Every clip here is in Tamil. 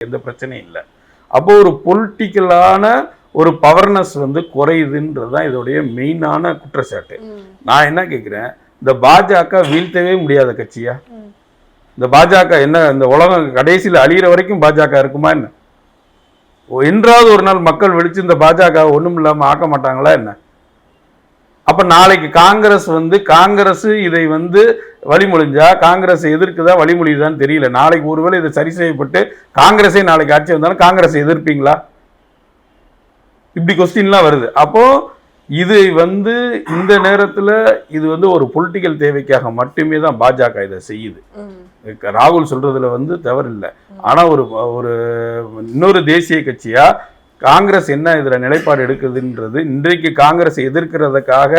எந்த பிரச்சனையும் இல்லை. அப்போ ஒரு பொலிட்டிக்கலான ஒரு பவர்னஸ் குறையுதுன்றது தான் இதோடைய மெயினான குற்றச்சாட்டு. நான் என்ன கேட்குறேன், இந்த பாஜக வீழ்த்தவே முடியாத கட்சியா? இந்த பாஜக என்ன இந்த உலகம் கடைசியில் அழியிற வரைக்கும் பாஜக இருக்குமா என்ன? என்றாவது ஒரு நாள் மக்கள் வெடிச்சு இந்த பாஜக ஒன்றும் இல்லாமல் ஆக்க மாட்டாங்களா என்ன? அப்ப நாளைக்கு காங்கிரஸ் இதை வழிமொழிஞ்சா காங்கிரஸ் எதிர்க்குதா வழிமொழியுதான்னு தெரியல. நாளைக்கு ஒருவேளை இதை சரி செய்யப்பட்டு காங்கிரஸே நாளைக்கு ஆட்சி வந்தாலும் காங்கிரஸ் எதிர்ப்பீங்களா? இப்படி கொஸ்டின்லாம் வருது. அப்போ இது இந்த நேரத்தில் இது ஒரு பொலிட்டிக்கல் தேவைக்காக மட்டுமே தான் பாஜக இதை செய்யுது. ராகுல் சொல்றதுல தவறு இல்லை. ஆனா ஒரு இன்னொரு தேசிய கட்சியா காங்கிரஸ் என்ன இதுல நிலைப்பாடு எடுக்குதுன்றது இன்றைக்கு காங்கிரஸ் எதிர்க்கிறதுக்காக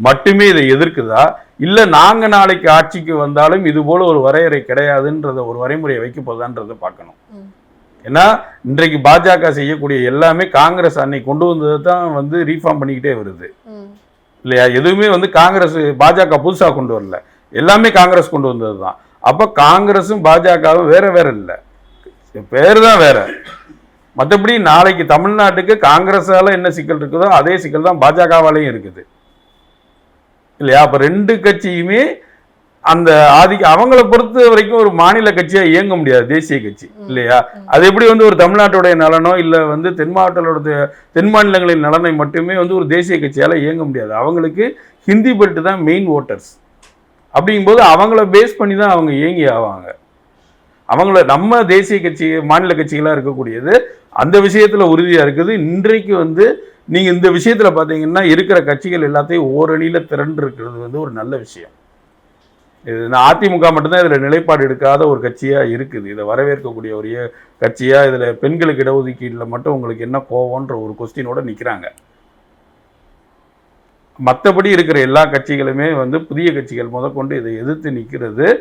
மட்டுமே இதை எதிர்க்குதா, இல்ல நாங்க நாளைக்கு ஆட்சிக்கு வந்தாலும் இது போல ஒரு வரையறை கிடையாதுன்றத ஒரு வரைமுறையை வைக்க போதான்றதை பார்க்கணும். ஏன்னா இன்றைக்கு பாஜக செய்யக்கூடிய எல்லாமே காங்கிரஸ் அன்னைக்கு கொண்டு வந்தது தான் ரீஃபார்ம் பண்ணிக்கிட்டே வருது இல்லையா? எதுவுமே காங்கிரஸ் பாஜக புதுசா கொண்டு வரல, எல்லாமே காங்கிரஸ் கொண்டு வந்தது தான். அப்ப காங்கிரஸும் பாஜகவும் வேற வேற இல்லை, பேரு தான் வேற. மற்றபடி நாளைக்கு தமிழ்நாட்டுக்கு காங்கிரஸால என்ன சிக்கல் இருக்குதோ அதே சிக்கல் தான் பாஜகவாலையும் இருக்குது இல்லையா? அப்ப ரெண்டு கட்சியுமே அந்த அவங்கள பொறுத்த வரைக்கும் ஒரு மாநில கட்சியா இயங்க முடியாது, தேசிய கட்சி இல்லையா? அது எப்படி ஒரு தமிழ்நாட்டுடைய நலனோ இல்ல தென் மாநிலங்களின் நலனை மட்டுமே ஒரு தேசிய கட்சியால இயங்க முடியாது. அவங்களுக்கு ஹிந்தி பெல்ட் தான் மெயின் ஓட்டர்ஸ். அப்படிங்கும்போது அவங்கள பேஸ் பண்ணி தான் அவங்க இயங்கி ஆவாங்க. அவங்கள நம்ம தேசிய கட்சி மாநில கட்சிகளா இருக்கக்கூடியது அந்த விஷயத்துல உறுதியா இருக்குது. இன்றைக்கு நீங்க இந்த விஷயத்துல பாத்தீங்கன்னா இருக்கிற கட்சிகள் எல்லாத்தையும் ஓரணியில திரண்டு இருக்கிறது ஒரு நல்ல விஷயம். இது அதிமுக மட்டும்தான் இதுல நிலைப்பாடு எடுக்காத ஒரு கட்சியா இருக்குது. இதை வரவேற்கக்கூடிய ஒரு கட்சியா, இதுல பெண்களுக்கு இடஒதுக்கீடுல மட்டும் உங்களுக்கு என்ன கோவம்ன்ற ஒரு கொஸ்டினோட நிக்கிறாங்க. மற்றபடி இருக்கிற எல்லா கட்சிகளுமே புதிய கட்சிகள் முதற்கொண்டு இதை எதிர்த்து நிற்கிறது.